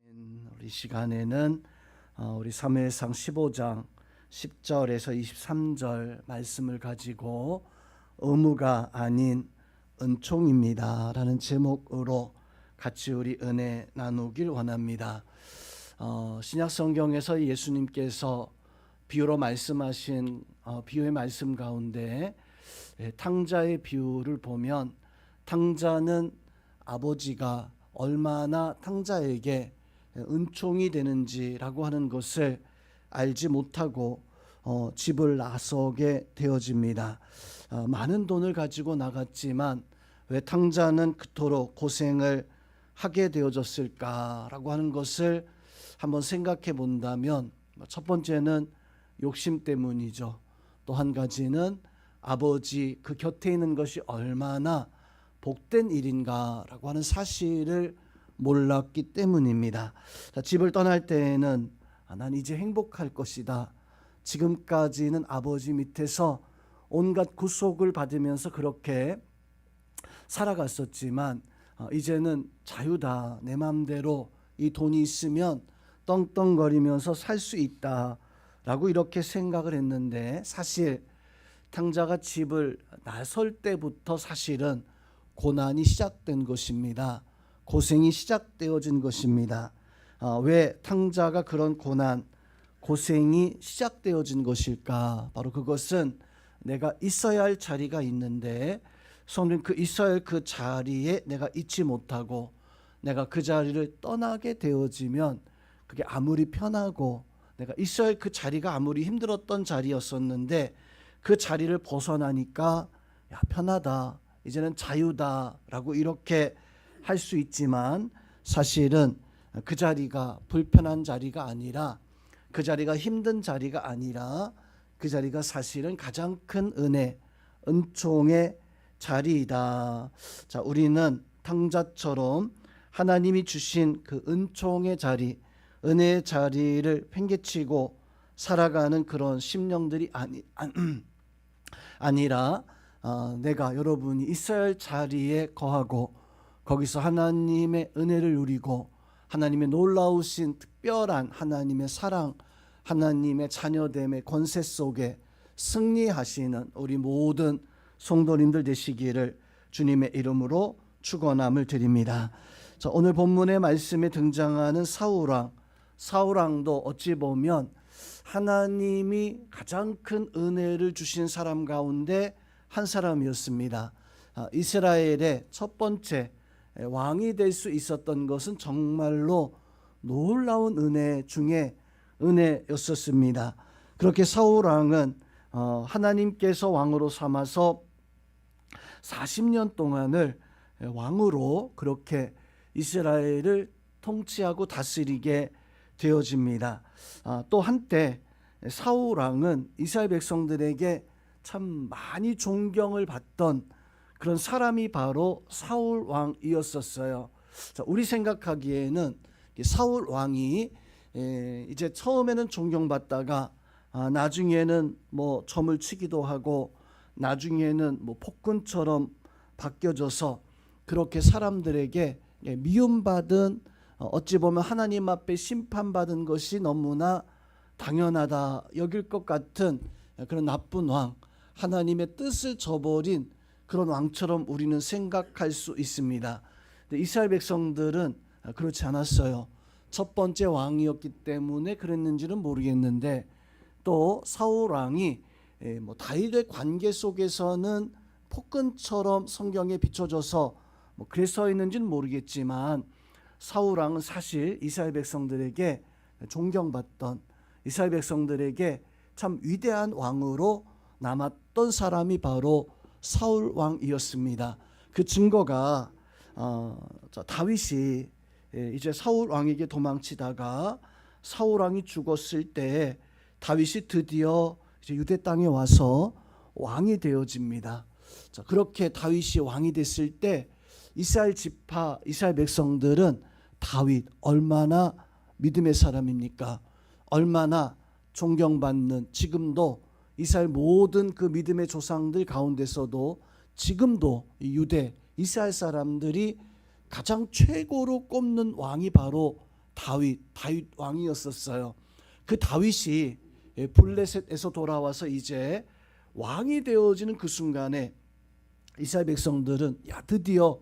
우리 시간에는 우리 사무엘상 15장 10절에서 23절 말씀을 가지고 의무가 아닌 은총입니다 라는 제목으로 같이 우리 은혜 나누길 원합니다. 신약 성경에서 예수님께서 비유로 말씀하신 비유의 말씀 가운데 탕자의 비유를 보면 탕자는 아버지가 얼마나 탕자에게 은총이 되는지라고 하는 것을 알지 못하고 집을 나서게 되어집니다. 많은 돈을 가지고 나갔지만 왜 탕자는 그토록 고생을 하게 되어졌을까라고 하는 것을 한번 생각해 본다면 첫 번째는 욕심 때문이죠. 또 한 가지는 아버지 그 곁에 있는 것이 얼마나 복된 일인가라고 하는 사실을 몰랐기 때문입니다. 집을 떠날 때에는 난 이제 행복할 것이다. 지금까지는 아버지 밑에서 온갖 구속을 받으면서 그렇게 살아갔었지만 이제는 자유다. 내 마음대로 이 돈이 있으면 떵떵거리면서 살 수 있다 라고 이렇게 생각을 했는데, 사실 탕자가 집을 나설 때부터 사실은 고난이 시작된 것입니다. 고생이 시작되어진 것입니다. 왜 탕자가 그런 고난, 고생이 시작되어진 것일까? 바로 그것은 내가 있어야 할 자리가 있는데 성도님, 그 있어야 할 그 자리에 내가 있지 못하고 내가 그 자리를 떠나게 되어지면 그게 아무리 편하고 내가 있어야 할 그 자리가 아무리 힘들었던 자리였었는데 그 자리를 벗어나니까 야, 편하다. 이제는 자유다라고 이렇게 할 수 있지만 사실은 그 자리가 불편한 자리가 아니라, 그 자리가 힘든 자리가 아니라 그 자리가 사실은 가장 큰 은혜, 은총의 자리이다. 자, 우리는 탕자처럼 하나님이 주신 그 은총의 자리, 은혜의 자리를 팽개치고 살아가는 그런 심령들이 아니라 내가 여러분이 있어야 할 자리에 거하고 거기서 하나님의 은혜를 누리고 하나님의 놀라우신 특별한 하나님의 사랑, 하나님의 자녀됨의 권세 속에 승리하시는 우리 모든 성도님들 되시기를 주님의 이름으로 축원함을 드립니다. 자, 오늘 본문의 말씀에 등장하는 사울왕도 어찌 보면 하나님이 가장 큰 은혜를 주신 사람 가운데 한 사람이었습니다. 이스라엘의 첫 번째 왕이 될 수 있었던 것은 정말로 놀라운 은혜 중에 은혜였었습니다. 그렇게 사울 왕은 하나님께서 왕으로 삼아서 40년 동안을 왕으로 그렇게 이스라엘을 통치하고 다스리게 되어집니다. 또 한때 사울 왕은 이스라엘 백성들에게 참 많이 존경을 받던 그런 사람이 바로 사울 왕이었었어요. 자, 우리 생각하기에는 사울 왕이 이제 처음에는 존경받다가 나중에는 뭐 점을 치기도 하고 나중에는 뭐 폭군처럼 바뀌어져서 그렇게 사람들에게 미움받은, 어찌 보면 하나님 앞에 심판받은 것이 너무나 당연하다 여길 것 같은 그런 나쁜 왕, 하나님의 뜻을 저버린 그런 왕처럼 우리는 생각할 수 있습니다. 근데 이스라엘 백성들은 그렇지 않았어요. 첫 번째 왕이었기 때문에 그랬는지는 모르겠는데, 또 사울 왕이 뭐 다윗의 관계 속에서는 폭군처럼 성경에 비춰져서 뭐 그래서 있는지는 모르겠지만 사울 왕은 사실 이스라엘 백성들에게 존경받던, 이스라엘 백성들에게 참 위대한 왕으로 남았던 사람이 바로 사울 왕이었습니다. 그 증거가 다윗이 이제 사울 왕에게 도망치다가 사울 왕이 죽었을 때 다윗이 드디어 이제 유대 땅에 와서 왕이 되어집니다. 자, 그렇게 다윗이 왕이 됐을 때 이스라엘 지파, 이스라엘 백성들은 다윗 얼마나 믿음의 사람입니까? 얼마나 존경받는, 지금도 이스라엘 모든 그 믿음의 조상들 가운데서도 지금도 유대 이스라엘 사람들이 가장 최고로 꼽는 왕이 바로 다윗 왕이었었어요. 그 다윗이 블레셋에서 돌아와서 이제 왕이 되어지는 그 순간에 이스라엘 백성들은 드디어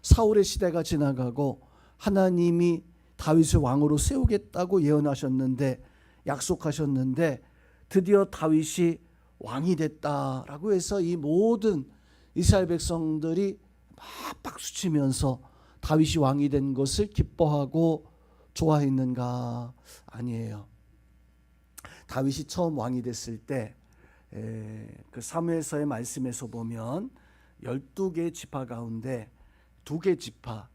사울의 시대가 지나가고 하나님이 다윗을 왕으로 세우겠다고 예언하셨는데, 약속하셨는데 드디어 다윗이 왕이 됐다라고 해서 이 모든 이스라엘 백성들이 막 박수치면서 다윗이 왕이 된 것을 기뻐하고 좋아했는가? 아니에요. 다윗이 처음 왕이 됐을 때 그 사무엘서의 말씀에서 보면 12개 지파 가운데 2개 지파,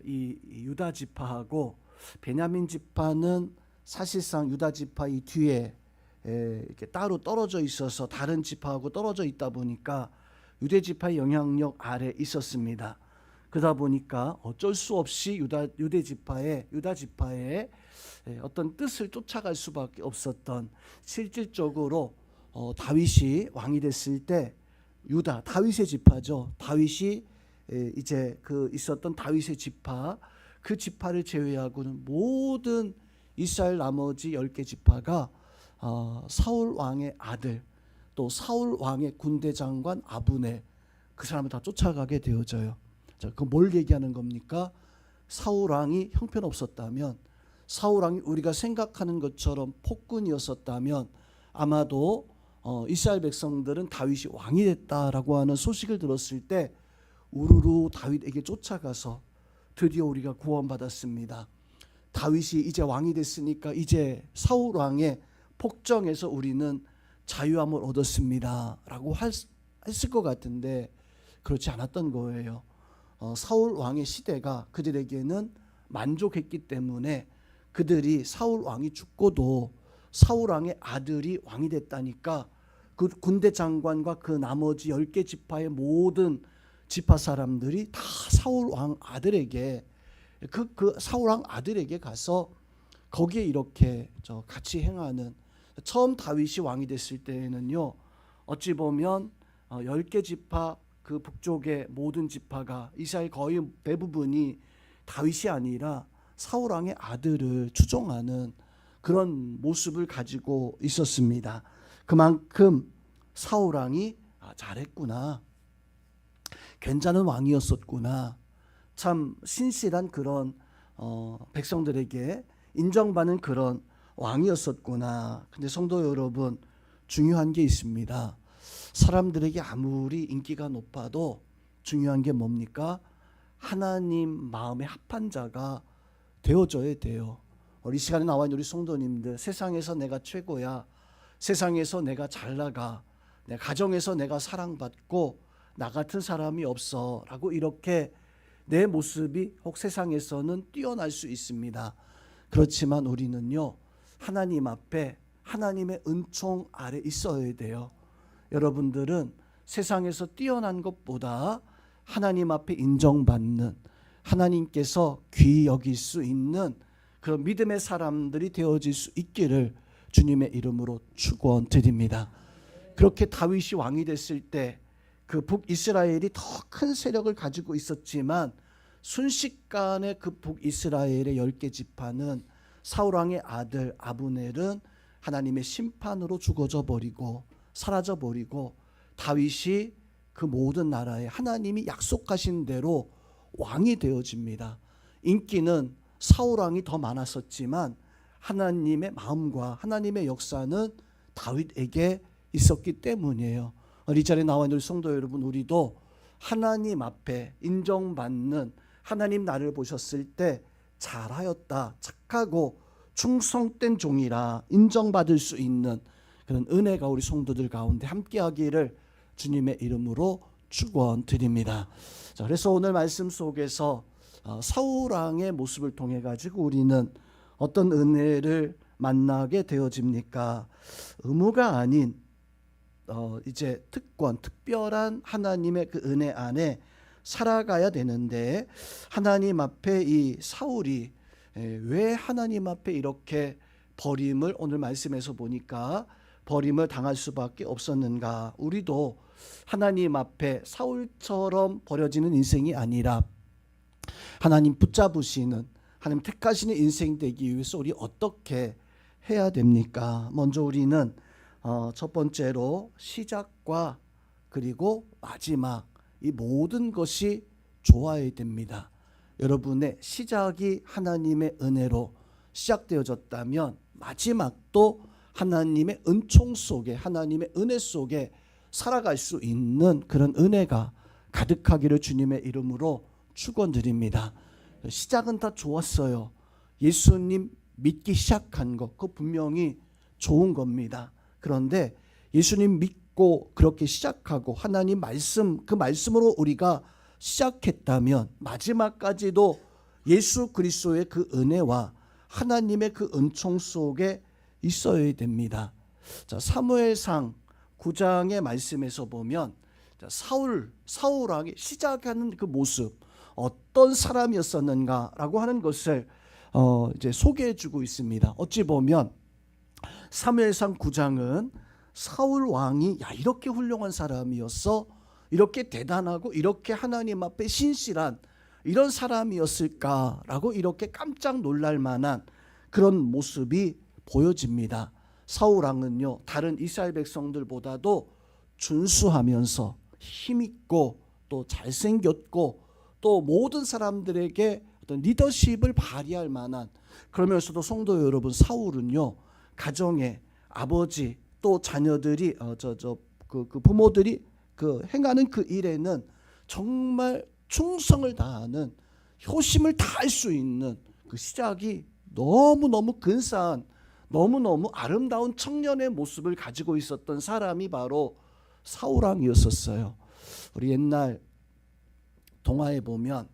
이 유다 지파하고 베냐민 지파는 사실상 유다 지파 이 뒤에 이렇게 따로 떨어져 있어서 다른 지파하고 떨어져 있다 보니까 유대 지파의 영향력 아래 있었습니다. 그러다 보니까 어쩔 수 없이 유다 지파의 어떤 뜻을 쫓아갈 수밖에 없었던, 실질적으로 다윗이 왕이 됐을 때 다윗의 지파죠. 다윗이 이제 그 있었던 다윗의 지파, 그 지파를 제외하고는 모든 이스라엘 나머지 10개 지파가 사울 왕의 아들, 또 사울 왕의 군대 장관 아브넬, 그 사람을 다 쫓아가게 되어져요. 자, 그 뭘 얘기하는 겁니까? 사울 왕이 형편없었다면, 사울 왕이 우리가 생각하는 것처럼 폭군이었었다면 아마도 이스라엘 백성들은 다윗이 왕이 됐다라고 하는 소식을 들었을 때 우르르 다윗에게 쫓아가서 드디어 우리가 구원받았습니다. 다윗이 이제 왕이 됐으니까 이제 사울 왕의 폭정에서 우리는 자유함을 얻었습니다 라고 했을 것 같은데 그렇지 않았던 거예요. 사울 왕의 시대가 그들에게는 만족했기 때문에 그들이 사울 왕이 죽고도 사울 왕의 아들이 왕이 됐다니까 그 군대 장관과 그 나머지 10개 지파의 모든 지파 사람들이 다 사울 왕 아들에게 그 사울 왕 아들에게 가서 거기에 이렇게 같이 행하는, 처음 다윗이 왕이 됐을 때에는요, 어찌 보면 10개 지파 그 북쪽의 모든 지파가 이스라엘 거의 대부분이 다윗이 아니라 사울 왕의 아들을 추종하는 그런 모습을 가지고 있었습니다. 그만큼 사울 왕이 잘했구나, 괜찮은 왕이었었구나, 참 신실한 그런 백성들에게 인정받는 그런 왕이었었구나. 근데 성도 여러분, 중요한 게 있습니다. 사람들에게 아무리 인기가 높아도 중요한 게 뭡니까? 하나님 마음에 합한 자가 되어져야 돼요. 이 시간에 나와 있는 우리 성도님들, 세상에서 내가 최고야, 세상에서 내가 잘 나가, 내 가정에서 내가 사랑받고 나 같은 사람이 없어 라고 이렇게 내 모습이 혹 세상에서는 뛰어날 수 있습니다. 그렇지만 우리는요, 하나님 앞에 하나님의 은총 아래 있어야 돼요. 여러분들은 세상에서 뛰어난 것보다 하나님 앞에 인정받는, 하나님께서 귀히 여길 수 있는 그런 믿음의 사람들이 되어질 수 있기를 주님의 이름으로 축원드립니다. 그렇게 다윗이 왕이 됐을 때 그 북이스라엘이 더 큰 세력을 가지고 있었지만 순식간에 그 북이스라엘의 10개 지파는 사울 왕의 아들 아브넬은 하나님의 심판으로 죽어져 버리고 사라져 버리고 다윗이 그 모든 나라에 하나님이 약속하신 대로 왕이 되어집니다. 인기는 사울 왕이 더 많았었지만 하나님의 마음과 하나님의 역사는 다윗에게 있었기 때문이에요. 이 자리에 나와 있는 우리 성도 여러분, 우리도 하나님 앞에 인정받는, 하나님 나를 보셨을 때 잘하였다, 착하고 충성된 종이라 인정받을 수 있는 그런 은혜가 우리 성도들 가운데 함께하기를 주님의 이름으로 축원드립니다. 자, 그래서 오늘 말씀 속에서 사울 왕의 모습을 통해 가지고 우리는 어떤 은혜를 만나게 되어집니까? 의무가 아닌 이제 특별한 하나님의 그 은혜 안에 살아가야 되는데, 하나님 앞에 이 사울이 왜 하나님 앞에 이렇게 버림을, 오늘 말씀에서 보니까 버림을 당할 수밖에 없었는가? 우리도 하나님 앞에 사울처럼 버려지는 인생이 아니라 하나님 붙잡으시는, 하나님 택하시는 인생 되기 위해서 우리 어떻게 해야 됩니까? 먼저 우리는 첫 번째로 시작과 그리고 마지막 이 모든 것이 좋아야 됩니다. 여러분의 시작이 하나님의 은혜로 시작되어졌다면 마지막도 하나님의 은총 속에, 하나님의 은혜 속에 살아갈 수 있는 그런 은혜가 가득하기를 주님의 이름으로 축원드립니다. 시작은 다 좋았어요. 예수님 믿기 시작한 것, 그거 분명히 좋은 겁니다. 그런데 예수님 믿고 그렇게 시작하고 하나님 말씀, 그 말씀으로 우리가 시작했다면 마지막까지도 예수 그리스도의 그 은혜와 하나님의 그 은총 속에 있어야 됩니다. 자, 사무엘상 9장의 말씀에서 보면 사울 왕이 시작하는 그 모습, 어떤 사람이었었는가라고 하는 것을 이제 소개해주고 있습니다. 어찌 보면 사무엘상 9장은 사울 왕이 이렇게 훌륭한 사람이었어, 이렇게 대단하고 이렇게 하나님 앞에 신실한 이런 사람이었을까라고 이렇게 깜짝 놀랄 만한 그런 모습이 보여집니다. 사울 왕은요, 다른 이스라엘 백성들보다도 준수하면서 힘있고 또 잘생겼고 또 모든 사람들에게 어떤 리더십을 발휘할 만한, 그러면서도 성도 여러분, 사울은요 가정에 아버지 또 자녀들이 그 부모들이 그 행하는 그 일에는 정말 충성을 다하는, 효심을 다할 수 있는 그 시작이 너무너무 근사한, 너무너무 아름다운 청년의 모습을 가지고 있었던 사람이 바로 사울 왕이었었어요. 우리 옛날 동화에 보면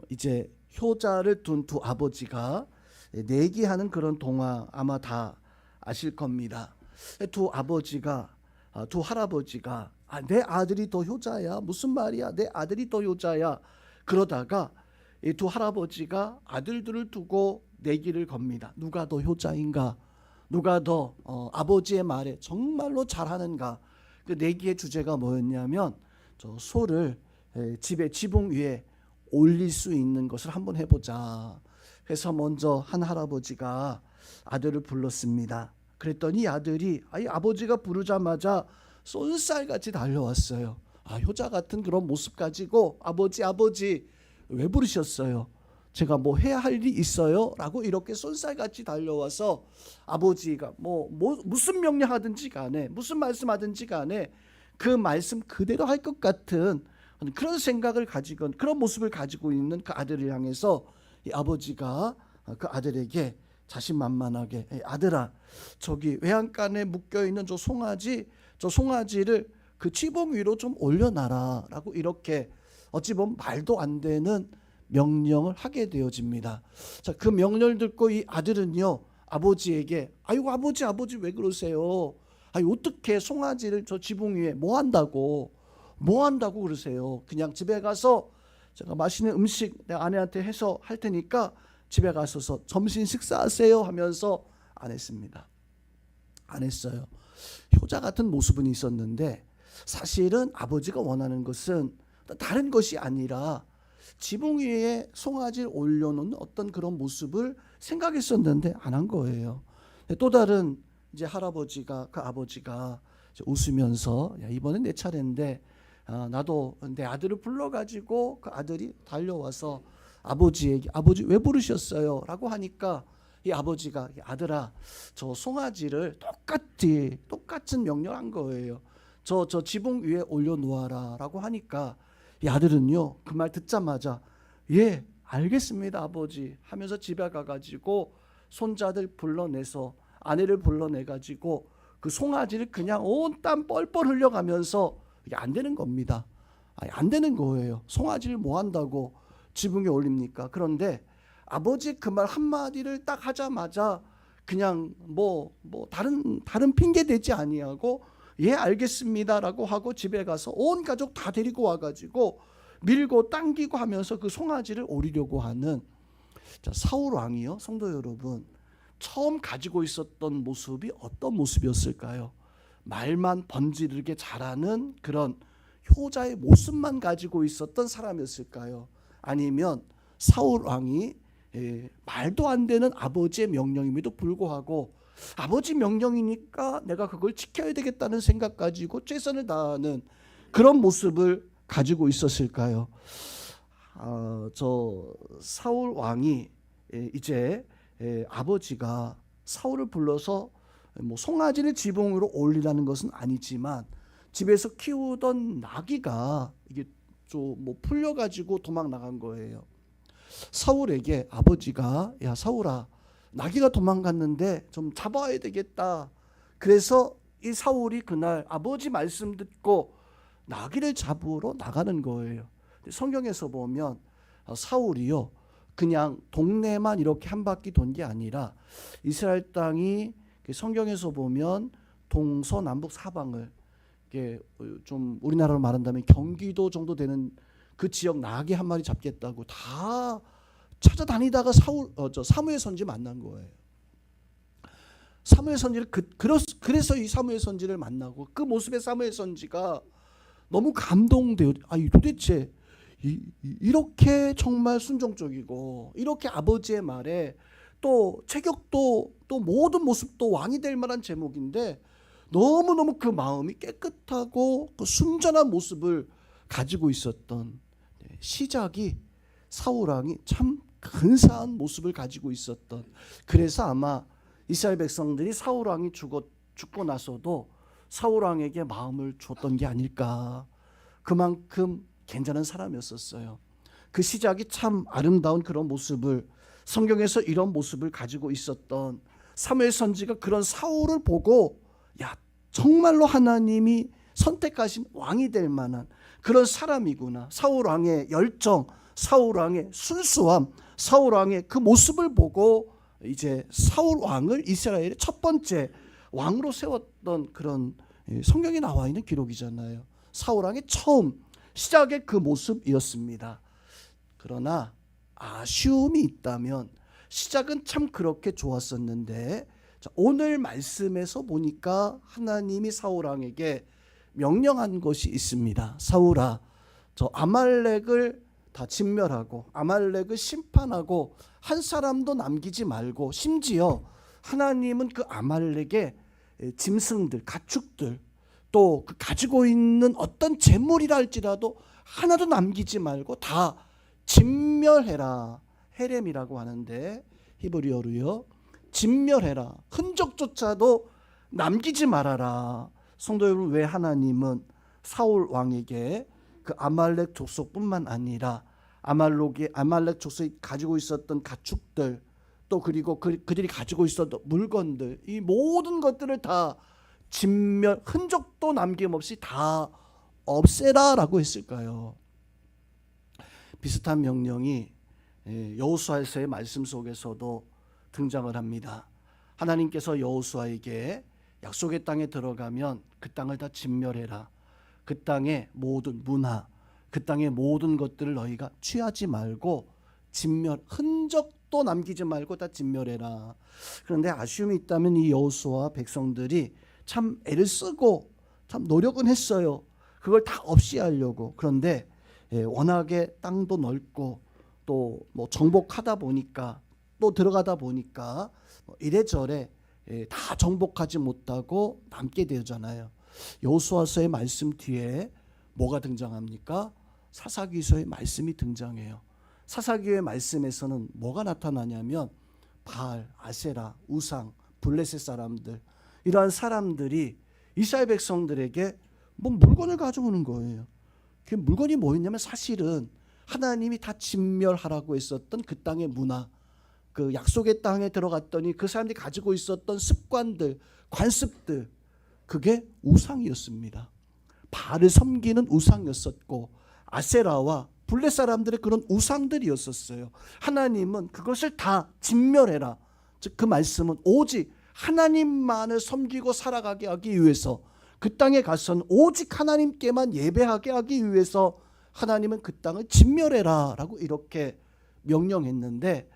이제 효자를 둔 두 아버지가 내기하는 그런 동화 아마 다 아실 겁니다. 두 아버지가, 두 할아버지가 내 아들이 더 효자야, 무슨 말이야, 내 아들이 더 효자야, 그러다가 이 두 할아버지가 아들들을 두고 내기를 겁니다. 누가 더 효자인가, 누가 더 아버지의 말에 정말로 잘하는가. 그 내기의 주제가 뭐였냐면 저 소를 집의 지붕 위에 올릴 수 있는 것을 한번 해보자. 그래서 먼저 한 할아버지가 아들을 불렀습니다. 그랬더니 아들이 아버지가 부르자마자 쏜살같이 달려왔어요. 효자 같은 그런 모습 가지고 아버지 왜 부르셨어요? 제가 뭐 해야 할 일이 있어요? 라고 이렇게 쏜살같이 달려와서 아버지가 무슨 명령하든지 간에 무슨 말씀하든지 간에 그 말씀 그대로 할 것 같은 그런 생각을 가지고, 그런 모습을 가지고 있는 그 아들을 향해서 이 아버지가 그 아들에게 자신만만하게, 아들아, 저기 외양간에 묶여있는 저 송아지를 그 지붕 위로 좀 올려놔라 라고 이렇게 어찌 보면 말도 안 되는 명령을 하게 되어집니다. 자, 그 명령을 듣고 이 아들은요 아버지에게 아이고 아버지 왜 그러세요? 어떻게 송아지를 저 지붕 위에 뭐 한다고 그러세요? 그냥 집에 가서 제가 맛있는 음식 내 아내한테 해서 할 테니까 집에 가셔서 점심 식사하세요 하면서 안 했습니다. 안 했어요. 효자 같은 모습은 있었는데 사실은 아버지가 원하는 것은 다른 것이 아니라 지붕 위에 송아지를 올려놓는 어떤 그런 모습을 생각했었는데 안 한 거예요. 또 다른 이제 할아버지가, 그 아버지가 웃으면서 야, 이번엔 내 차례인데 나도 내 아들을 불러가지고 그 아들이 달려와서 아버지에게 아버지 왜 부르셨어요? 라고 하니까 이 아버지가 아들아 저 송아지를 똑같은 명령한 거예요. 저 지붕 위에 올려놓아라 라고 하니까 이 아들은요 그 말 듣자마자 예 알겠습니다 아버지 하면서 집에 가가지고 손자들 불러내서 아내를 불러내가지고 그 송아지를 그냥 온 땀 뻘뻘 흘려가면서 이게 안 되는 겁니다. 안 되는 거예요. 송아지를 뭐 한다고 지붕 위에 올립니까? 그런데 아버지 그 말 한마디를 딱 하자마자 그냥 다른 핑계 대지 아니하고 예 알겠습니다라고 하고 집에 가서 온 가족 다 데리고 와가지고 밀고 당기고 하면서 그 송아지를 오리려고 하는 사울 왕이요. 성도 여러분, 처음 가지고 있었던 모습이 어떤 모습이었을까요? 말만 번지르게 잘하는 그런 효자의 모습만 가지고 있었던 사람이었을까요? 아니면 사울 왕이 말도 안 되는 아버지의 명령임에도 불구하고 아버지 명령이니까 내가 그걸 지켜야 되겠다는 생각 가지고 최선을 다하는 그런 모습을 가지고 있었을까요? 저 사울 왕이 이제 아버지가 사울을 불러서 뭐 송아지를 지붕으로 올리라는 것은 아니지만 집에서 키우던 나귀가 이게 좀 뭐 풀려가지고 도망 나간 거예요. 사울에게 아버지가 야 사울아 나귀가 도망갔는데 좀 잡아야 되겠다. 그래서 이 사울이 그날 아버지 말씀 듣고 나귀를 잡으러 나가는 거예요. 성경에서 보면 사울이요 그냥 동네만 이렇게 한 바퀴 돈 게 아니라 이스라엘 땅이 성경에서 보면 동서남북 사방을 이게 좀 우리나라로 말한다면 경기도 정도 되는 그 지역 나귀 한 마리 잡겠다고 다 찾아다니다가 사무엘 선지 만난 거예요. 사무엘 선지를 그래서 이 사무엘 선지를 만나고 그 모습의 사무엘 선지가 너무 감동돼요. 도대체 이렇게 정말 순종적이고 이렇게 아버지의 말에 또 체격도 또 모든 모습도 왕이 될 만한 제목인데 너무너무 그 마음이 깨끗하고 그 순전한 모습을 가지고 있었던 시작이 사울 왕이 참 근사한 모습을 가지고 있었던 그래서 아마 이스라엘 백성들이 사울 왕이 죽고 나서도 사울 왕에게 마음을 줬던 게 아닐까. 그만큼 괜찮은 사람이었었어요. 그 시작이 참 아름다운 그런 모습을 성경에서 이런 모습을 가지고 있었던 사무엘 선지가 그런 사울을 보고 야 정말로 하나님이 선택하신 왕이 될 만한 그런 사람이구나. 사울 왕의 열정, 사울 왕의 순수함, 사울 왕의 그 모습을 보고 이제 사울 왕을 이스라엘의 첫 번째 왕으로 세웠던 그런 성경에 나와 있는 기록이잖아요. 사울 왕의 처음 시작의 그 모습이었습니다. 그러나 아쉬움이 있다면 시작은 참 그렇게 좋았었는데 오늘 말씀에서 보니까 하나님이 사울 왕에게 명령한 것이 있습니다. 사울아, 저 아말렉을 다 진멸하고 아말렉을 심판하고 한 사람도 남기지 말고 심지어 하나님은 그 아말렉의 짐승들, 가축들 또 그 가지고 있는 어떤 재물이라 할지라도 하나도 남기지 말고 다 진멸해라. 헤렘이라고 하는데 히브리어로요. 진멸해라. 흔적조차도 남기지 말아라. 성도 여러분, 왜 하나님은 사울 왕에게 그 아말렉 족속뿐만 아니라 아말렉 족속이 가지고 있었던 가축들 또 그리고 그들이 가지고 있었던 물건들 이 모든 것들을 다 진멸 흔적도 남김없이 다 없애라라고 했을까요? 비슷한 명령이 여호수아서의 말씀 속에서도 등장을 합니다. 하나님께서 여호수아에게 약속의 땅에 들어가면 그 땅을 다 진멸해라. 그 땅의 모든 문화, 그 땅의 모든 것들을 너희가 취하지 말고 진멸, 흔적도 남기지 말고 다 진멸해라. 그런데 아쉬움이 있다면 이 여호수아와 백성들이 참 애를 쓰고 참 노력은 했어요. 그걸 다 없이 하려고. 그런데 워낙에 땅도 넓고 또 뭐 정복하다 보니까 또 들어가다 보니까 이래저래 다 정복하지 못하고 남게 되잖아요. 여호수아서의 말씀 뒤에 뭐가 등장합니까? 사사기서의 말씀이 등장해요. 사사기의 말씀에서는 뭐가 나타나냐면 바알, 아세라, 우상, 블레셋 사람들 이러한 사람들이 이스라엘 백성들에게 뭐 물건을 가져오는 거예요. 그 물건이 뭐였냐면 사실은 하나님이 다 진멸하라고 했었던 그 땅의 문화, 그 약속의 땅에 들어갔더니 그 사람들이 가지고 있었던 습관들, 관습들 그게 우상이었습니다. 바알을 섬기는 우상이었었고 아세라와 블레 사람들의 그런 우상들이었었어요. 하나님은 그것을 다 진멸해라. 즉 그 말씀은 오직 하나님만을 섬기고 살아가게 하기 위해서 그 땅에 가서는 오직 하나님께만 예배하게 하기 위해서 하나님은 그 땅을 진멸해라 라고 이렇게 명령했는데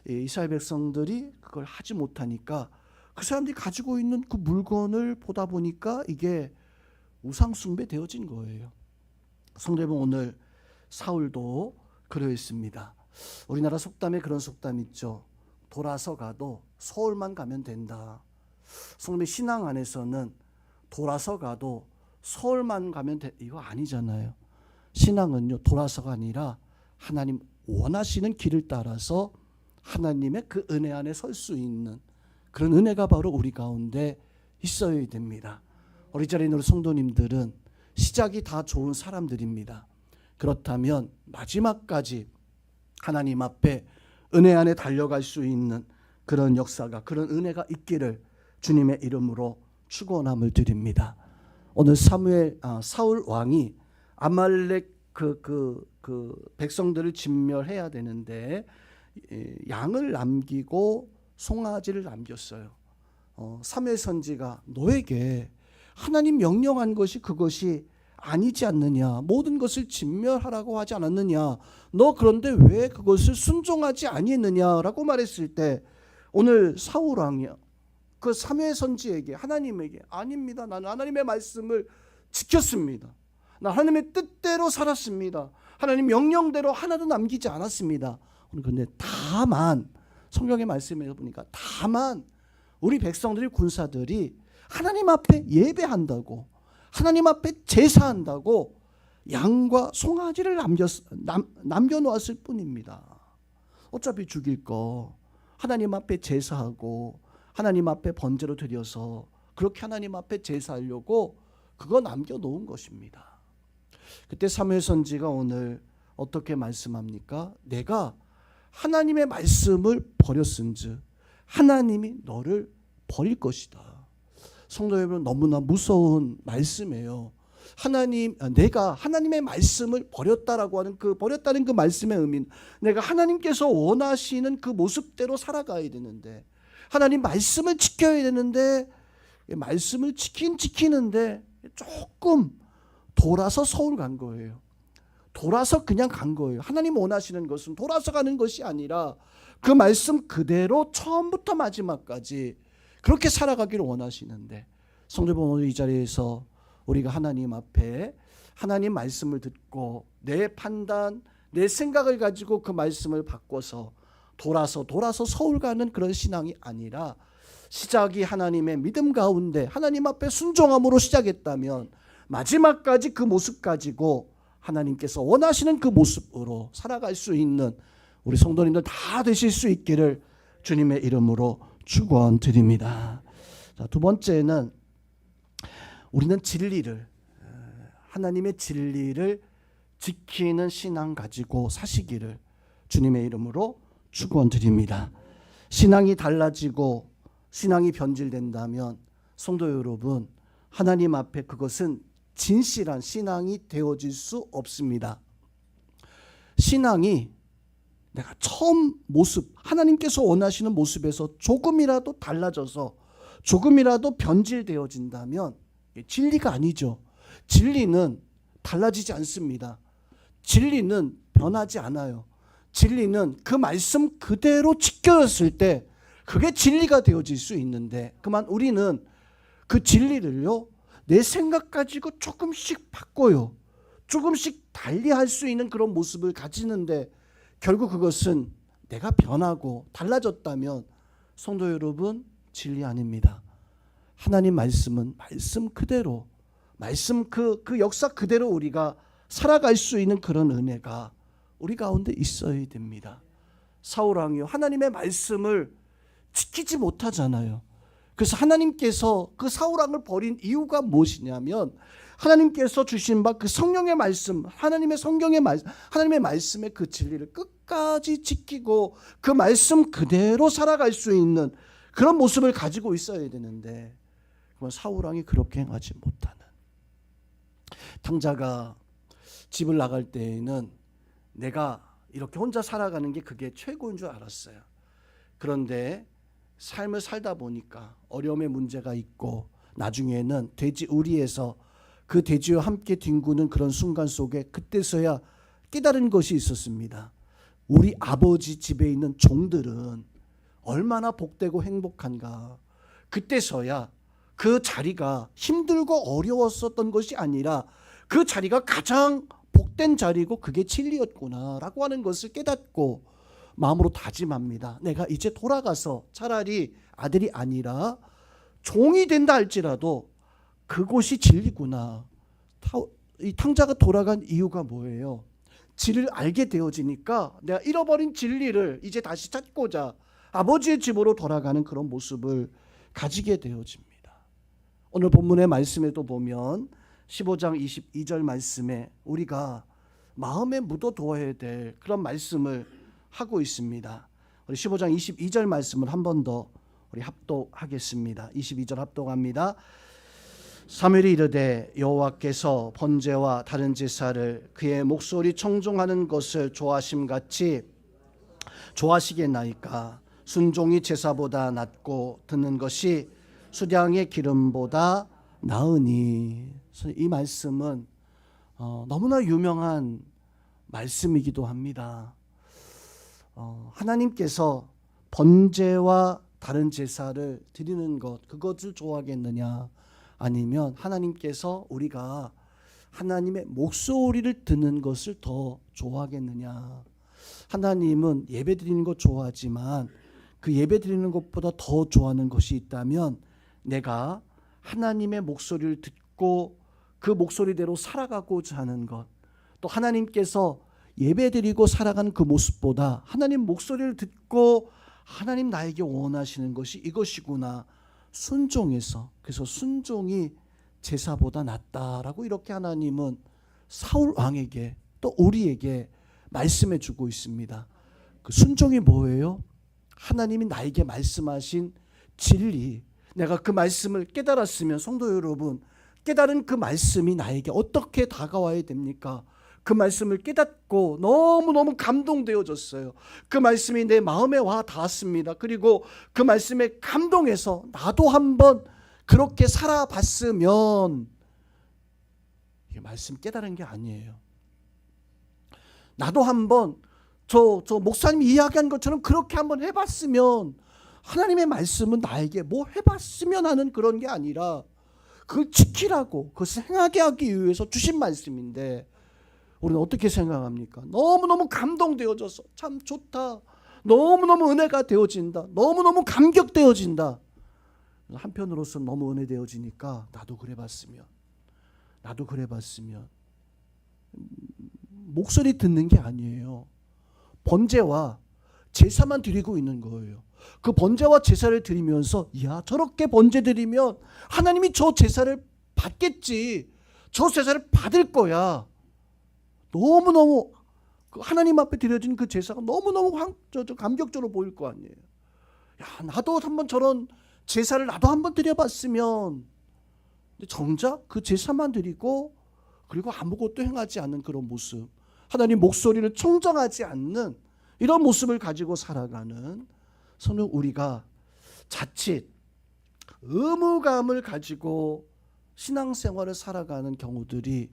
이스라엘 백성들이 그걸 하지 못하니까 그 사람들이 가지고 있는 그 물건을 보다 보니까 이게 우상숭배 되어진 거예요. 성도 여러분, 오늘 사울도 그러했습니다. 우리나라 속담에 그런 속담 있죠. 돌아서 가도 서울만 가면 된다. 성도의 신앙 안에서는 돌아서 가도 서울만 가면 이거 아니잖아요. 신앙은요, 돌아서가 아니라 하나님 원하시는 길을 따라서 하나님의 그 은혜 안에 설 수 있는 그런 은혜가 바로 우리 가운데 있어야 됩니다. 우리 자리에 있는 성도님들은 시작이 다 좋은 사람들입니다. 그렇다면 마지막까지 하나님 앞에 은혜 안에 달려갈 수 있는 그런 역사가, 그런 은혜가 있기를 주님의 이름으로 축원함을 드립니다. 오늘 사울 왕이 아말렉 그 백성들을 진멸해야 되는데 양을 남기고 송아지를 남겼어요. 사무엘 선지가 너에게 하나님 명령한 것이 그것이 아니지 않느냐, 모든 것을 진멸하라고 하지 않았느냐, 너 그런데 왜 그것을 순종하지 아니했느냐라고 말했을 때 오늘 사울 왕이 그 사무엘 선지에게, 하나님에게 아닙니다, 나는 하나님의 말씀을 지켰습니다, 나 하나님의 뜻대로 살았습니다, 하나님 명령대로 하나도 남기지 않았습니다. 그런데 다만 성경의 말씀에 보니까 다만 우리 백성들이, 군사들이 하나님 앞에 예배한다고, 하나님 앞에 제사한다고 양과 송아지를 남겨놓았을 뿐입니다. 어차피 죽일 거 하나님 앞에 제사하고 하나님 앞에 번제로 드려서 그렇게 하나님 앞에 제사하려고 그거 남겨놓은 것입니다. 그때 사무엘 선지가 오늘 어떻게 말씀합니까? 내가 하나님의 말씀을 버렸은즉 하나님이 너를 버릴 것이다. 성도 여러분, 너무나 무서운 말씀이에요. 내가 하나님의 말씀을 버렸다라고 하는 버렸다는 그 말씀의 의미는 내가 하나님께서 원하시는 그 모습대로 살아가야 되는데, 하나님 말씀을 지켜야 되는데, 말씀을 지키는데 조금 돌아서 서울 간 거예요. 돌아서 그냥 간 거예요. 하나님 원하시는 것은 돌아서 가는 것이 아니라 그 말씀 그대로 처음부터 마지막까지 그렇게 살아가기를 원하시는데, 성도 여러분, 오늘 이 자리에서 우리가 하나님 앞에 하나님 말씀을 듣고 내 판단, 내 생각을 가지고 그 말씀을 바꿔서 돌아서 서울 가는 그런 신앙이 아니라, 시작이 하나님의 믿음 가운데 하나님 앞에 순종함으로 시작했다면 마지막까지 그 모습 가지고 하나님께서 원하시는 그 모습으로 살아갈 수 있는 우리 성도님들 다 되실 수 있기를 주님의 이름으로 축원드립니다. 자, 두 번째는 우리는 하나님의 진리를 지키는 신앙 가지고 사시기를 주님의 이름으로 축원드립니다. 신앙이 달라지고 신앙이 변질된다면 성도 여러분, 하나님 앞에 그것은 진실한 신앙이 되어질 수 없습니다. 신앙이 내가 처음 모습, 하나님께서 원하시는 모습에서 조금이라도 달라져서 조금이라도 변질되어진다면 진리가 아니죠. 진리는 달라지지 않습니다. 진리는 변하지 않아요. 진리는 그 말씀 그대로 지켜졌을 때 그게 진리가 되어질 수 있는데, 그만 우리는 그 진리를요, 내 생각 가지고 조금씩 바꿔요. 조금씩 달리할 수 있는 그런 모습을 가지는데, 결국 그것은 내가 변하고 달라졌다면 성도 여러분, 진리 아닙니다. 하나님 말씀은 말씀 그대로, 말씀 그 역사 그대로 우리가 살아갈 수 있는 그런 은혜가 우리 가운데 있어야 됩니다. 사울 왕이요, 하나님의 말씀을 지키지 못하잖아요. 그래서 하나님께서 그 사울 왕을 버린 이유가 무엇이냐면, 하나님께서 주신 바 그 성령의 말씀, 하나님의 성경의 말씀, 하나님의 말씀의 그 진리를 끝까지 지키고 그 말씀 그대로 살아갈 수 있는 그런 모습을 가지고 있어야 되는데, 그건 사울 왕이 그렇게 행하지 못하는, 탕자가 집을 나갈 때에는 내가 이렇게 혼자 살아가는 게 그게 최고인 줄 알았어요. 그런데 삶을 살다 보니까 어려움의 문제가 있고, 나중에는 돼지 우리에서 그 돼지와 함께 뒹구는 그런 순간 속에 그때서야 깨달은 것이 있었습니다. 우리 아버지 집에 있는 종들은 얼마나 복되고 행복한가. 그때서야 그 자리가 힘들고 어려웠었던 것이 아니라 그 자리가 가장 헛된 자리고 그게 진리였구나라고 하는 것을 깨닫고 마음으로 다짐합니다. 내가 이제 돌아가서 차라리 아들이 아니라 종이 된다 할지라도 그곳이 진리구나. 이 탕자가 돌아간 이유가 뭐예요? 진리를 알게 되어지니까 내가 잃어버린 진리를 이제 다시 찾고자 아버지의 집으로 돌아가는 그런 모습을 가지게 되어집니다. 오늘 본문의 말씀에도 보면 15장 22절 말씀에 우리가 마음에 묻어두어야 될 그런 말씀을 하고 있습니다. 우리 15장 22절 말씀을 한 번 더 우리 합독하겠습니다. 22절 합독합니다. 사무엘이 이르되 여호와께서 번제와 다른 제사를 그의 목소리 청종하는 것을 좋아하심같이 좋아하시겠나이까. 순종이 제사보다 낫고 듣는 것이 수량의 기름보다 나으니. 이 말씀은 너무나 유명한 말씀이기도 합니다. 하나님께서 번제와 다른 제사를 드리는 것, 그것을 좋아하겠느냐, 아니면 하나님께서 우리가 하나님의 목소리를 듣는 것을 더 좋아하겠느냐. 하나님은 예배 드리는 것 좋아하지만 그 예배 드리는 것보다 더 좋아하는 것이 있다면 내가 하나님의 목소리를 듣고 그 목소리대로 살아가고자 하는 것, 또 하나님께서 예배 드리고 살아가는 그 모습보다 하나님 목소리를 듣고 하나님 나에게 원하시는 것이 이것이구나, 순종해서, 그래서 순종이 제사보다 낫다라고 이렇게 하나님은 사울 왕에게 또 우리에게 말씀해 주고 있습니다. 그 순종이 뭐예요? 하나님이 나에게 말씀하신 진리, 내가 그 말씀을 깨달았으면 성도 여러분, 깨달은 그 말씀이 나에게 어떻게 다가와야 됩니까? 그 말씀을 깨닫고 너무너무 감동되어졌어요. 그 말씀이 내 마음에 와 닿았습니다. 그리고 그 말씀에 감동해서 나도 한번 그렇게 살아봤으면, 이게 말씀 깨달은 게 아니에요. 나도 한번 저 목사님이 이야기한 것처럼 그렇게 한번 해봤으면, 하나님의 말씀은 나에게 뭐 해봤으면 하는 그런 게 아니라 그걸 지키라고, 그것을 행하게 하기 위해서 주신 말씀인데 우리는 어떻게 생각합니까? 너무너무 감동되어져서 참 좋다, 너무너무 은혜가 되어진다, 너무너무 감격되어진다. 한편으로서는 너무 은혜되어지니까 나도 그래봤으면 목소리 듣는 게 아니에요. 번제와 제사만 드리고 있는 거예요. 그 번제와 제사를 드리면서 야, 저렇게 번제 드리면 하나님이 저 제사를 받겠지, 저 제사를 받을 거야. 너무너무 하나님 앞에 드려진 그 제사가 너무너무 감격적으로 보일 거 아니에요. 야, 나도 한번 저런 제사를 나도 한번 드려봤으면. 근데 정작 그 제사만 드리고 그리고 아무것도 행하지 않는 그런 모습, 하나님 목소리를 청정하지 않는 이런 모습을 가지고 살아가는, 저는 우리가 자칫 의무감을 가지고 신앙생활을 살아가는 경우들이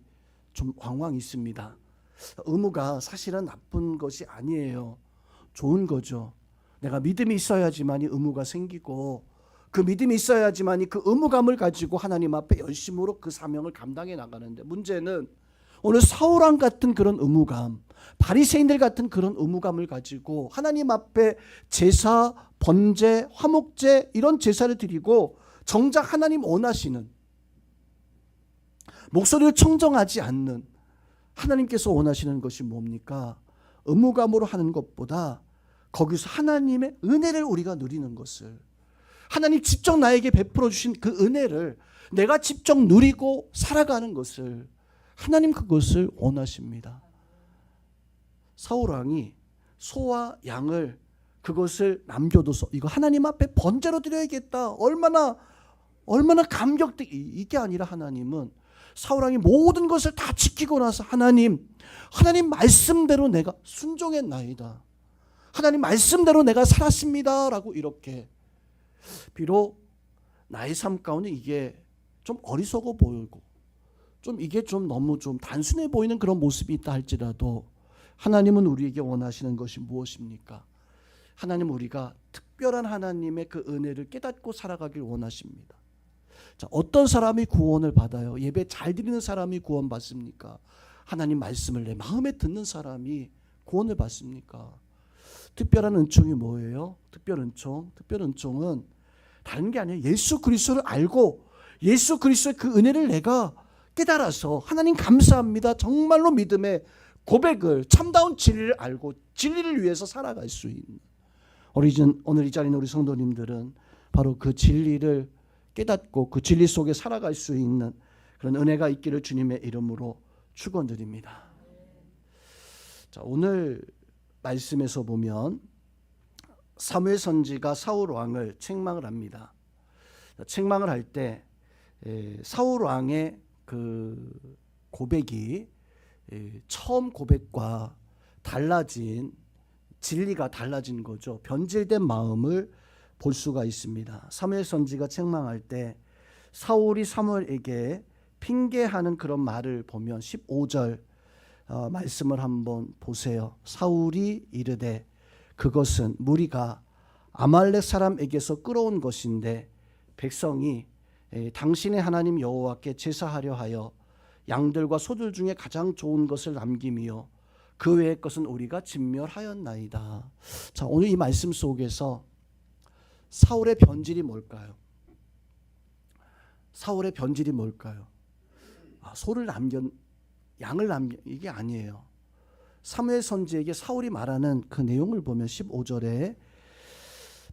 좀 왕왕 있습니다. 의무가 사실은 나쁜 것이 아니에요. 좋은 거죠. 내가 믿음이 있어야지만이 의무가 생기고, 그 믿음이 있어야지만이 그 의무감을 가지고 하나님 앞에 열심으로 그 사명을 감당해 나가는데, 문제는 오늘 사울왕 같은 그런 의무감, 바리새인들 같은 그런 의무감을 가지고 하나님 앞에 제사, 번제, 화목제 이런 제사를 드리고 정작 하나님 원하시는, 목소리를 청정하지 않는, 하나님께서 원하시는 것이 뭡니까? 의무감으로 하는 것보다 거기서 하나님의 은혜를 우리가 누리는 것을, 하나님 직접 나에게 베풀어 주신 그 은혜를 내가 직접 누리고 살아가는 것을, 하나님 그것을 원하십니다. 사울왕이 소와 양을 그것을 남겨둬서 이거 하나님 앞에 번제로 드려야겠다, 얼마나 감격돼, 이게 아니라 하나님은 사울왕이 모든 것을 다 지키고 나서 하나님 말씀대로 내가 순종했나이다, 하나님 말씀대로 내가 살았습니다 라고, 이렇게, 비록 나의 삶 가운데 이게 좀 어리석어 보이고 좀 이게 좀 너무 좀 단순해 보이는 그런 모습이 있다 할지라도 하나님은 우리에게 원하시는 것이 무엇입니까? 하나님은 우리가 특별한 하나님의 그 은혜를 깨닫고 살아가길 원하십니다. 자, 어떤 사람이 구원을 받아요? 예배 잘 드리는 사람이 구원 받습니까? 하나님 말씀을 내 마음에 듣는 사람이 구원을 받습니까? 특별한 은총이 뭐예요? 특별 은총은 다른 게 아니에요. 예수 그리스도를 알고 예수 그리스도의 그 은혜를 내가 깨달아서 하나님 감사합니다. 정말로 믿음의 고백을, 참다운 진리를 알고 진리를 위해서 살아갈 수 있는, 오늘 이 자리에 있는 우리 성도님들은 바로 그 진리를 깨닫고 그 진리 속에 살아갈 수 있는 그런 은혜가 있기를 주님의 이름으로 축원드립니다. 자, 오늘 말씀에서 보면 사무엘 선지가 사울 왕을 책망을 합니다. 책망을 할 때 사울 왕의 그 고백이 처음 고백과 달라진, 진리가 달라진 거죠. 변질된 마음을 볼 수가 있습니다. 사무엘 선지가 책망할 때 사울이 사무엘에게 핑계하는 그런 말을 보면 15절 말씀을 한번 보세요. 사울이 이르되 그것은 무리가 아말렉 사람에게서 끌어온 것인데 백성이 당신의 하나님 여호와께 제사하려 하여 양들과 소들 중에 가장 좋은 것을 남김이요 그 외의 것은 우리가 진멸하였나이다. 자, 오늘 이 말씀 속에서 사울의 변질이 뭘까요? 사울의 변질이 뭘까요? 소를 남겨, 양을 남겨, 이게 아니에요. 사무엘 선지에게 사울이 말하는 그 내용을 보면 15절에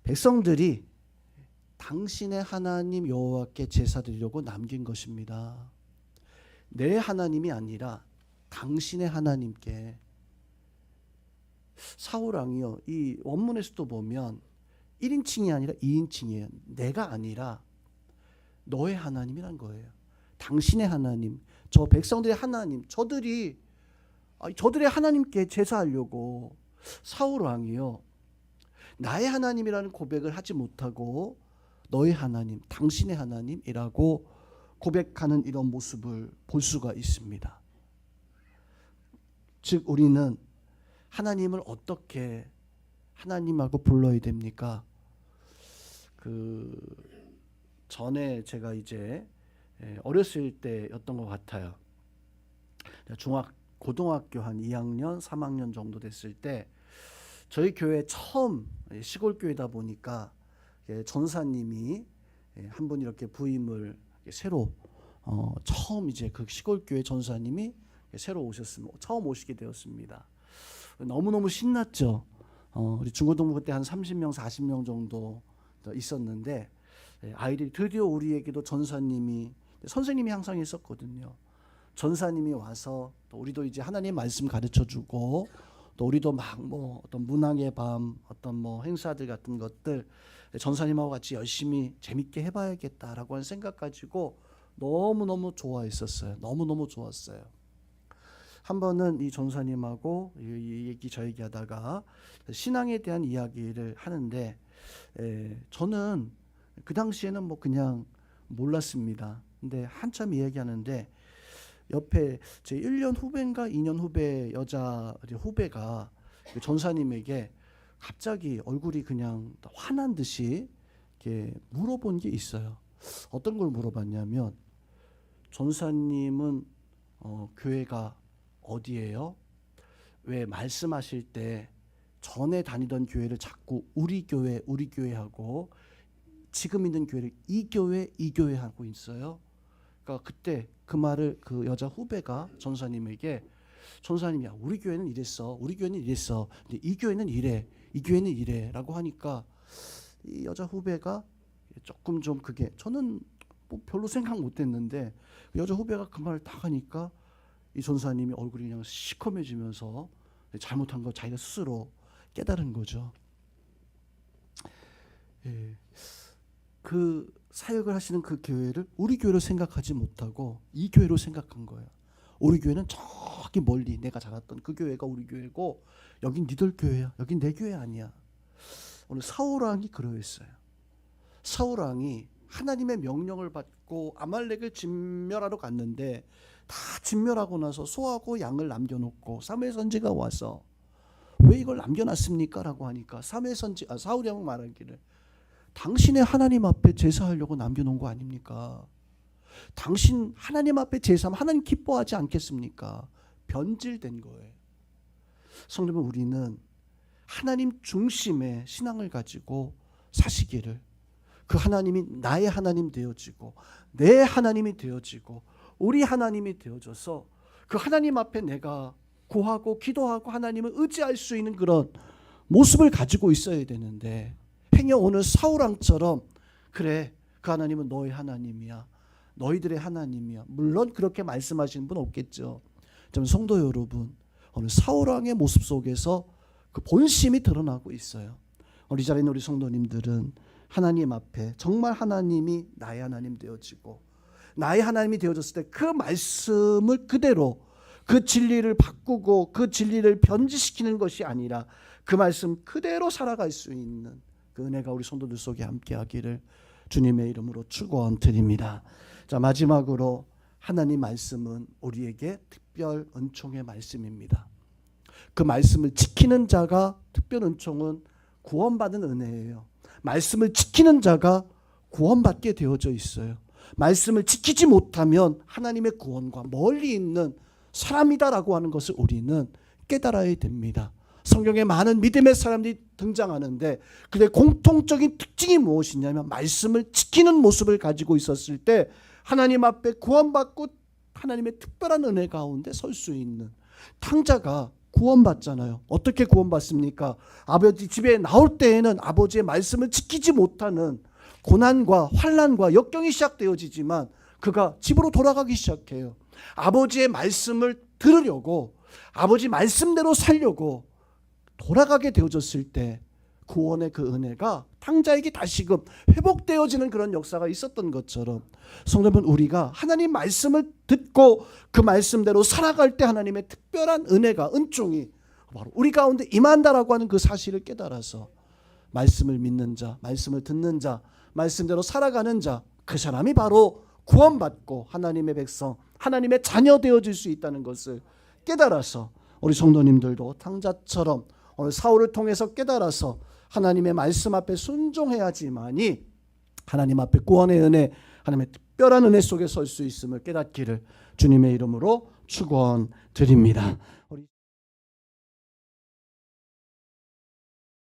백성들이 당신의 하나님 여호와께 제사 드리려고 남긴 것입니다. 내 하나님이 아니라 당신의 하나님께. 사울 왕이요, 이 원문에서도 보면 1인칭이 아니라 2인칭이에요. 내가 아니라 너의 하나님이란 거예요. 당신의 하나님, 저 백성들의 하나님, 저들의 하나님께 제사하려고 사울 왕이요, 나의 하나님이라는 고백을 하지 못하고 너의 하나님, 당신의 하나님이라고 고백하는 이런 모습을 볼 수가 있습니다. 즉 우리는 하나님을 어떻게 하나님하고 불러야 됩니까? 그 전에 제가 이제 어렸을 때였던 것 같아요. 고등학교 한 2학년, 3학년 정도 됐을 때 저희 교회 처음, 시골 교회다 보니까 전사님이 한 분 이렇게 부임을 새로 처음 이제 그 시골 교회 전사님이 새로 오셨습니다. 처음 오시게 되었습니다. 너무너무 신났죠. 우리 중고등부 그때 한 30명, 40명 정도 있었는데 아이들이 드디어 우리에게도 전사님이, 선생님이 항상 있었거든요. 전사님이 와서 또 우리도 이제 하나님 말씀 가르쳐 주고 또 우리도 막 뭐 어떤 문학의 밤, 어떤 뭐 행사들 같은 것들 전사님하고 같이 열심히 재밌게 해봐야겠다라고 하는 생각 가지고 너무너무 좋아했었어요. 너무너무 좋았어요. 한 번은 이 전사님하고 이 얘기 저 얘기하다가 신앙에 대한 이야기를 하는데 저는 그 당시에는 뭐 그냥 몰랐습니다. 근데 한참 이야기하는데 옆에 제 1년 후배인가 2년 후배 여자 후배가 전사님에게 갑자기 얼굴이 그냥 화난 듯이 이렇게 물어본 게 있어요. 어떤 걸 물어봤냐면 전사님은 교회가 어디예요? 왜 말씀하실 때 전에 다니던 교회를 자꾸 우리 교회 하고 지금 있는 교회를 이 교회 하고 있어요? 그러니까 그때 그 말을 그 여자 후배가 전사님에게, 전사님이 야 우리 교회는 이랬어, 우리 교회는 이랬어, 근데 이 교회는 이래, 이 교회는 이래라고 하니까 이 여자 후배가 조금 좀 그게 저는 뭐 별로 생각 못했는데 여자 후배가 그 말을 딱 하니까 이 전사님이 얼굴이 그냥 시커매지면서 잘못한 거 자기가 스스로 깨달은 거죠. 그 사역을 하시는 그 교회를 우리 교회로 생각하지 못하고 이 교회로 생각한 거예요. 우리 교회는 저기 멀리 내가 자랐던 그 교회가 우리 교회고 여긴 니들 교회야, 여긴 내 교회 아니야. 오늘 사울 왕이 그러했어요. 사울 왕이 하나님의 명령을 받고 아말렉을 진멸하러 갔는데 다 진멸하고 나서 소하고 양을 남겨놓고 사무엘 선지가 와서 왜 이걸 남겨놨습니까? 라고 하니까 사울이 하고 말하기를 당신의 하나님 앞에 제사하려고 남겨놓은 거 아닙니까? 당신 하나님 앞에 제사하면 하나님 기뻐하지 않겠습니까? 변질된 거예요. 성도 여러분, 우리는 하나님 중심의 신앙을 가지고 사시기를, 그 하나님이 나의 하나님 되어지고 내 하나님이 되어지고 우리 하나님이 되어져서 그 하나님 앞에 내가 구하고 기도하고 하나님을 의지할 수 있는 그런 모습을 가지고 있어야 되는데, 행여오는 사울왕처럼 그래 그 하나님은 너의 하나님이야, 너희들의 하나님이야, 물론 그렇게 말씀하시는 분 없겠죠. 좀 성도 여러분, 오늘 사울왕의 모습 속에서 그 본심이 드러나고 있어요. 우리 자리에 있는 우리 성도님들은 하나님 앞에 정말 하나님이 나의 하나님 되어지고 나의 하나님이 되어졌을 때 그 말씀을 그대로, 그 진리를 바꾸고 그 진리를 변질시키는 것이 아니라 그 말씀 그대로 살아갈 수 있는 그 은혜가 우리 성도들 속에 함께하기를 주님의 이름으로 축원드립니다. 자, 마지막으로 하나님 말씀은 우리에게 특별 은총의 말씀입니다. 그 말씀을 지키는 자가, 특별 은총은 구원받은 은혜예요. 말씀을 지키는 자가 구원받게 되어져 있어요. 말씀을 지키지 못하면 하나님의 구원과 멀리 있는 사람이다라고 하는 것을 우리는 깨달아야 됩니다. 성경에 많은 믿음의 사람들이 등장하는데 그들의 공통적인 특징이 무엇이냐면 말씀을 지키는 모습을 가지고 있었을 때 하나님 앞에 구원받고 하나님의 특별한 은혜 가운데 설 수 있는, 탕자가 구원받잖아요. 어떻게 구원받습니까? 아버지 집에 나올 때에는 아버지의 말씀을 지키지 못하는 고난과 환난과 역경이 시작되어지지만 그가 집으로 돌아가기 시작해요. 아버지의 말씀을 들으려고, 아버지 말씀대로 살려고 돌아가게 되어졌을 때 구원의 그 은혜가 탕자에게 다시금 회복되어지는 그런 역사가 있었던 것처럼, 성도 여러분, 우리가 하나님 말씀을 듣고 그 말씀대로 살아갈 때 하나님의 특별한 은혜가, 은총이 바로 우리 가운데 임한다라고 하는 그 사실을 깨달아서 말씀을 믿는 자, 말씀을 듣는 자, 말씀대로 살아가는 자, 그 사람이 바로 구원받고 하나님의 백성, 하나님의 자녀 되어질 수 있다는 것을 깨달아서 우리 성도님들도 탕자처럼 오늘 사울을 통해서 깨달아서 하나님의 말씀 앞에 순종해야지만이 하나님 앞에 구원의 은혜, 하나님의 특별한 은혜 속에 설 수 있음을 깨닫기를 주님의 이름으로 축원드립니다.